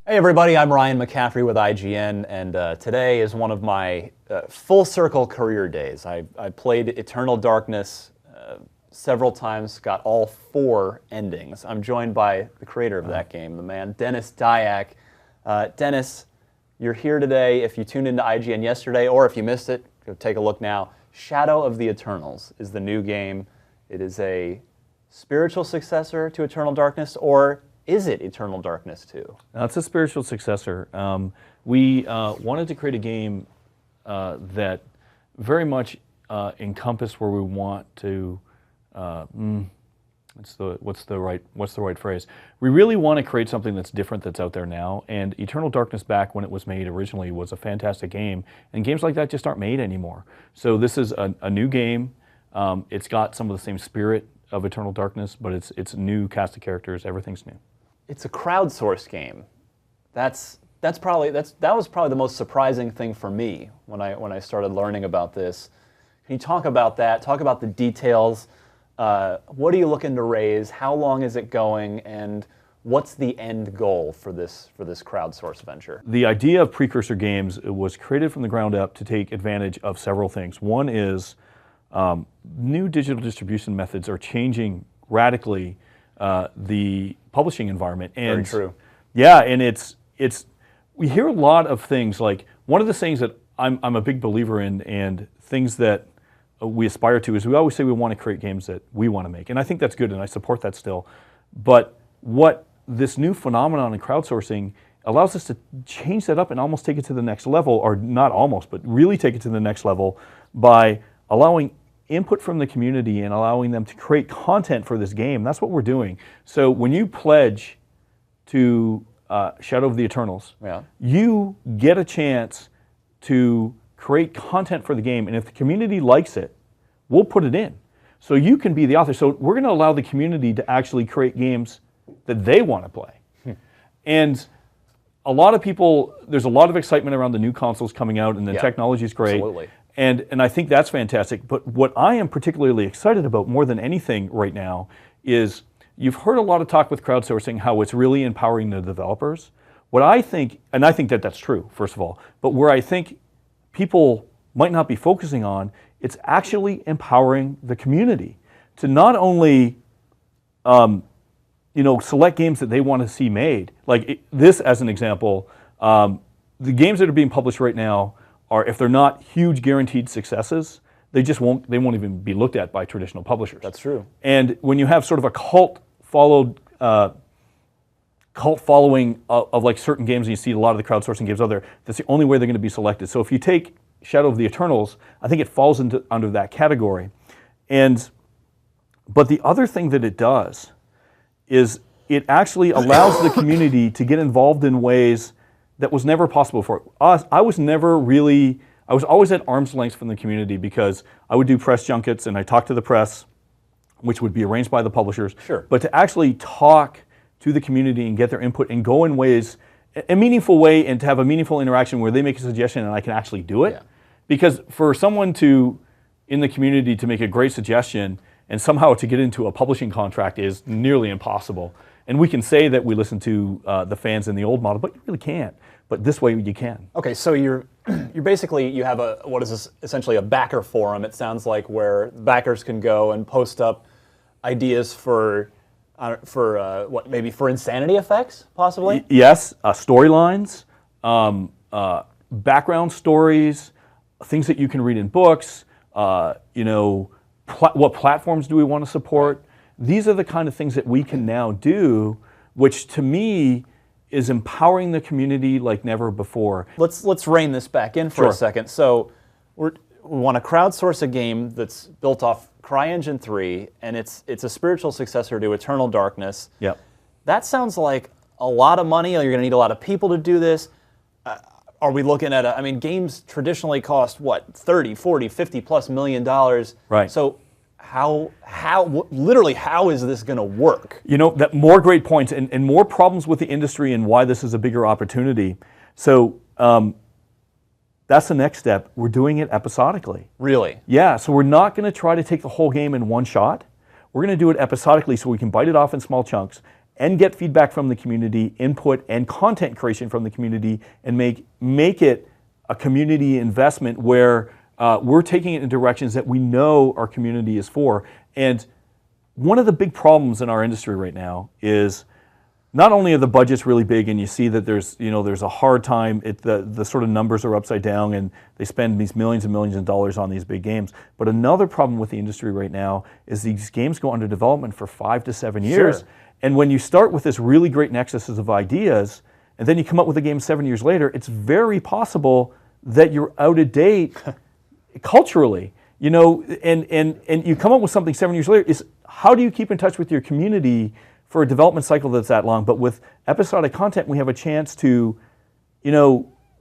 Hey everybody, I'm Ryan McCaffrey with IGN, and today is one of my full circle career days. I played Eternal Darkness several times, got all 4 endings. I'm joined by the creator of that game, the man Denis Dyack. Denis, you're here today. If you tuned into IGN yesterday, or if you missed it, go take a look now. Shadow of the Eternals is the new game. It is a spiritual successor to Eternal Darkness, or is it Eternal Darkness 2? It's a spiritual successor. We wanted to create a game that very much encompassed where we want to. What's the right phrase? We really want to create something that's different that's out there now. And Eternal Darkness, back when it was made originally, was a fantastic game. And games like that just aren't made anymore. So this is a new game. It's got some of the same spirit of Eternal Darkness, but it's a new cast of characters. Everything's new. It's a crowdsourced game. That was probably the most surprising thing for me when I started learning about this. Can you talk about that? Talk about the details. What are you looking to raise? How long is it going? And what's the end goal for this crowdsourced venture? The idea of precursor games was created from the ground up to take advantage of several things. One is new digital distribution methods are changing radically the publishing environment. And very true. Yeah, and it's we hear a lot of things like, one of the things that I'm a big believer in, and things that we aspire to, is we always say we want to create games that we want to make, and I think that's good, and I support that still. But what this new phenomenon in crowdsourcing allows us to change that up and almost take it to the next level, or not almost, but really take it to the next level by allowing input from the community and allowing them to create content for this game. That's what we're doing. So when you pledge to Shadow of the Eternals, you get a chance to create content for the game, and if the community likes it, we'll put it in. So you can be the author. So we're going to allow the community to actually create games that they want to play. And a lot of people, there's a lot of excitement around the new consoles coming out, and the technology is great. Absolutely. And I think that's fantastic. But what I am particularly excited about more than anything right now is, you've heard a lot of talk with crowdsourcing, how it's really empowering the developers. What I think, and I think that that's true, first of all, but where I think people might not be focusing on, it's actually empowering the community to not only select games that they want to see made. Like this as an example, the games that are being published right now are, if they're not huge guaranteed successes, they won't even be looked at by traditional publishers. That's true. And when you have sort of a cult following of like certain games, and you see a lot of the crowdsourcing games out there, that's the only way they're going to be selected. So if you take Shadow of the Eternals, I think it falls under that category. But the other thing that it does is it actually allows the community to get involved in ways that was never possible for us. I was always at arm's length from the community, because I would do press junkets and I talked to the press, which would be arranged by the publishers. Sure. But to actually talk to the community and get their input and go in ways, a meaningful way, and to have a meaningful interaction where they make a suggestion and I can actually do it. Yeah. Because for someone in the community to make a great suggestion and somehow to get into a publishing contract is nearly impossible. And we can say that we listen to the fans in the old model, but you really can't. But this way you can. Okay, so you're basically, you have what is this, essentially a backer forum, it sounds like, where backers can go and post up ideas for maybe for insanity effects, possibly? Yes, storylines, background stories, things that you can read in books, what platforms do we want to support? These are the kind of things that we can now do, which to me is empowering the community like never before. Let's rein this back in for a second. So we want to crowdsource a game that's built off CryEngine 3, and it's a spiritual successor to Eternal Darkness. Yep. That sounds like a lot of money. You're going to need a lot of people to do this. Are we looking at games traditionally cost what, 30, 40, 50 plus $1 million? Right. So how is this going to work? That more great points and more problems with the industry, and why this is a bigger opportunity. So that's the next step. We're doing it episodically. Really? Yeah, so we're not going to try to take the whole game in one shot. We're going to do it episodically, so we can bite it off in small chunks. and get feedback from the community, input and content creation from the community, and make it a community investment where we're taking it in directions that we know our community is for. And one of the big problems in our industry right now is not only are the budgets really big, and you see that there's a hard time, the sort of numbers are upside down, and they spend these millions and millions of dollars on these big games. But another problem with the industry right now is these games go under development for 5 to 7 years. Sure. And when you start with this really great nexus of ideas, and then you come up with a game 7 years later, it's very possible that you're out of date culturally. And you come up with something 7 years later. Is how do you keep in touch with your community for a development cycle that's that long? But with episodic content, we have a chance to,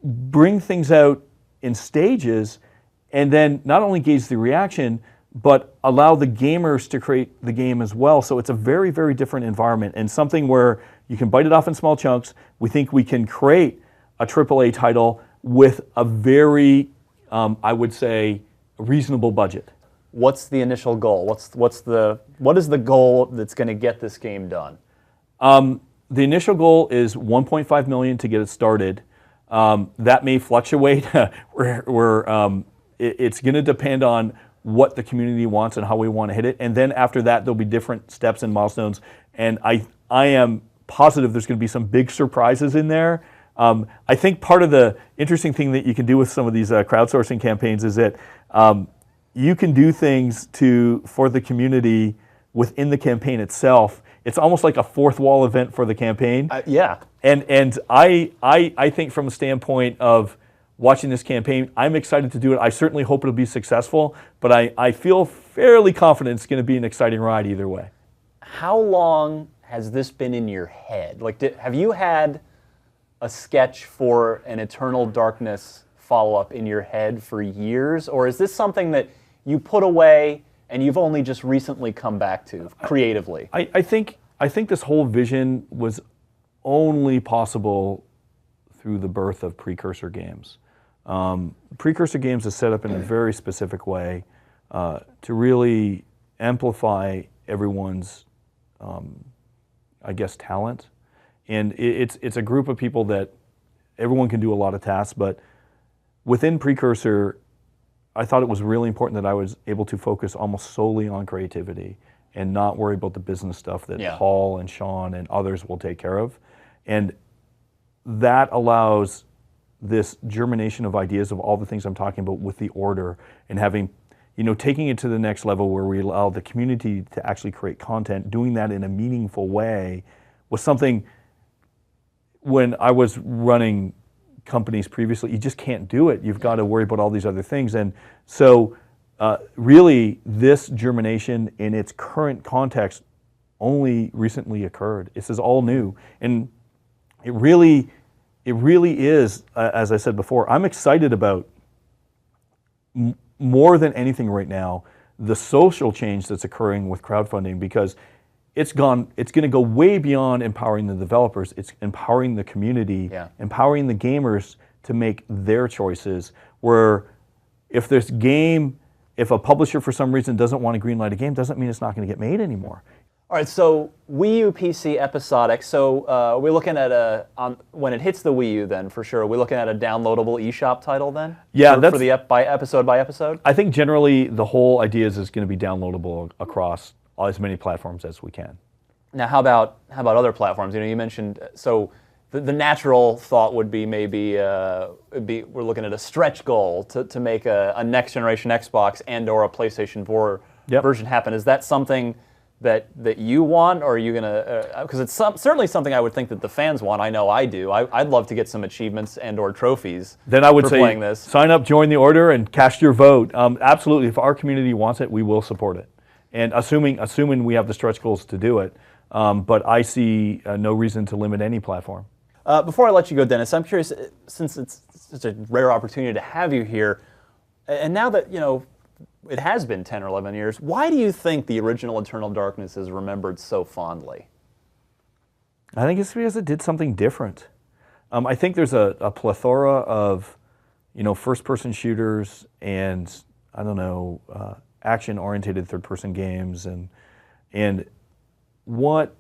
bring things out in stages, and then not only gauge the reaction, but allow the gamers to create the game as well. So it's a very, very different environment, and something where you can bite it off in small chunks. We think we can create a AAA title with a very, I would say, reasonable budget. What's the initial goal? What is the goal that's going to get this game done? The initial goal is $1.5 million to get it started. That may fluctuate. It's going to depend on what the community wants and how we want to hit it. And then after that, there'll be different steps and milestones. And I am positive there's going to be some big surprises in there. I think part of the interesting thing that you can do with some of these crowdsourcing campaigns is that you can do things for the community within the campaign itself. It's almost like a fourth wall event for the campaign. Yeah. And I think from a standpoint of watching this campaign, I'm excited to do it. I certainly hope it'll be successful, but I feel fairly confident it's going to be an exciting ride either way. How long has this been in your head? Have you had a sketch for an Eternal Darkness follow-up in your head for years, or is this something that you put away and you've only just recently come back to creatively? I think this whole vision was only possible through the birth of Precursor Games. Precursor Games is set up in a very specific way to really amplify everyone's, talent. And it's a group of people that everyone can do a lot of tasks, but within Precursor, I thought it was really important that I was able to focus almost solely on creativity and not worry about the business stuff that Paul and Sean and others will take care of. And that allows this germination of ideas of all the things I'm talking about with the order, and having, taking it to the next level where we allow the community to actually create content, doing that in a meaningful way was something when I was running companies previously, you just can't do it. You've got to worry about all these other things. And so really this germination in its current context only recently occurred. This is all new. And it really is, as I said before, I'm excited about more than anything right now, the social change that's occurring with crowdfunding, because it's going to go way beyond empowering the developers. It's empowering the community, empowering the gamers to make their choices. Where if a publisher for some reason doesn't want to greenlight a game, doesn't mean it's not going to get made anymore. All right, so Wii U PC Episodic. So we're looking at when it hits the Wii U, then for sure. Are we looking at a downloadable eShop title then? Yeah, for the by episode. I think generally the whole idea is it's going to be downloadable across as many platforms as we can. Now, how about other platforms? You mentioned, so the natural thought would be maybe we're looking at a stretch goal to make a next generation Xbox and or a PlayStation 4 version happen. Is that something that you want, or are you gonna? Because it's certainly something I would think that the fans want. I know I do. I'd love to get some achievements and or trophies. Then I would for say playing this. Sign up, join the order, and cast your vote. Absolutely, if our community wants it, we will support it. And assuming we have the stretch goals to do it, but I see no reason to limit any platform. Before I let you go, Dennis, I'm curious, since it's such a rare opportunity to have you here, and now that it has been 10 or 11 years, why do you think the original Eternal Darkness is remembered so fondly? I think it's because it did something different. I think there's a plethora of first-person shooters and action-oriented third-person games, and what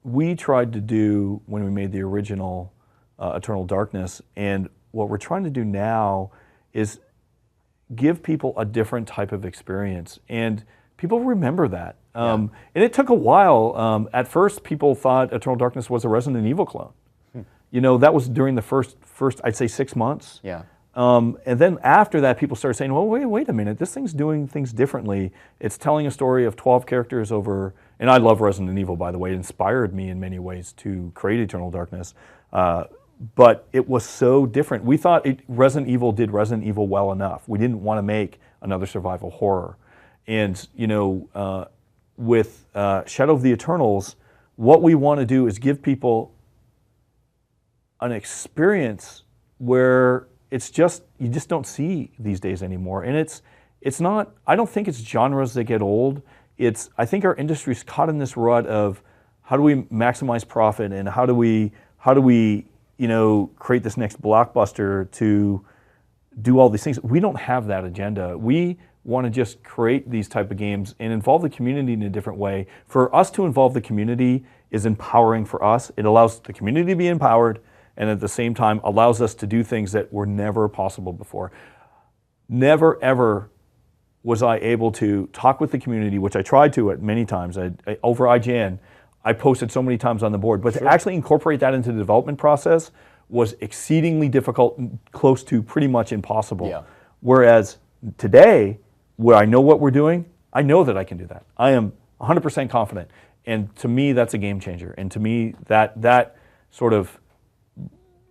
we tried to do when we made the original Eternal Darkness, and what we're trying to do now is give people a different type of experience, and people remember that. And it took a while. At first, people thought Eternal Darkness was a Resident Evil clone. You know, that was during the first I'd say 6 months. Yeah. And then after that, people started saying, well, wait a minute, this thing's doing things differently. It's telling a story of 12 characters over, and I love Resident Evil, by the way. It inspired me in many ways to create Eternal Darkness. But it was so different. We thought Resident Evil did Resident Evil well enough. We didn't want to make another survival horror. And, you know, with Shadow of the Eternals, what we want to do is give people an experience where it's just, you just don't see these days anymore. And it's not, I don't think it's genres that get old. I think our industry's caught in this rut of how do we maximize profit and how do we, you know, create this next blockbuster to do all these things. We don't have that agenda. We want to just create these type of games and involve the community in a different way. For us to involve the community is empowering for us. It allows the community to be empowered, and at the same time allows us to do things that were never possible before. Never, ever was I able to talk with the community, which I tried to at many times. Over IGN, I posted so many times on the board, but to actually incorporate that into the development process was exceedingly difficult, close to pretty much impossible. Yeah. Whereas today, where I know what we're doing, I know that I can do that. I am 100% confident. And to me, that's a game changer. And to me, that sort of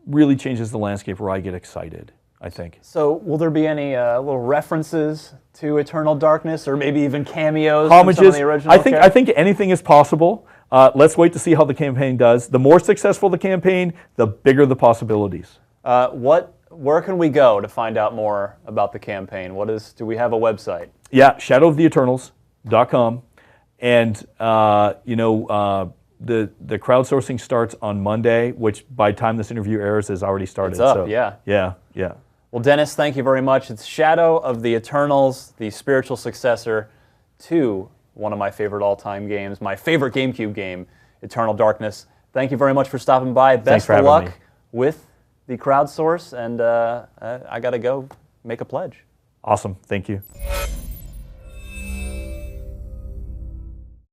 really changes the landscape where I get excited, I think. So will there be any little references to Eternal Darkness, or maybe even cameos from some of the original characters? I think anything is possible. Let's wait to see how the campaign does. The more successful the campaign, the bigger the possibilities. Where can we go to find out more about the campaign? Do we have a website? Yeah, shadowoftheeternals.com. And you know, the crowdsourcing starts on Monday, which by the time this interview airs has already started. It's up, so, yeah. Yeah. Well, Dennis, thank you very much. It's Shadow of the Eternals, the spiritual successor to one of my favorite all-time games, my favorite GameCube game, Eternal Darkness. Thank you very much for stopping by. Best of luck with the crowdsource, and I got to go make a pledge. Awesome. Thank you.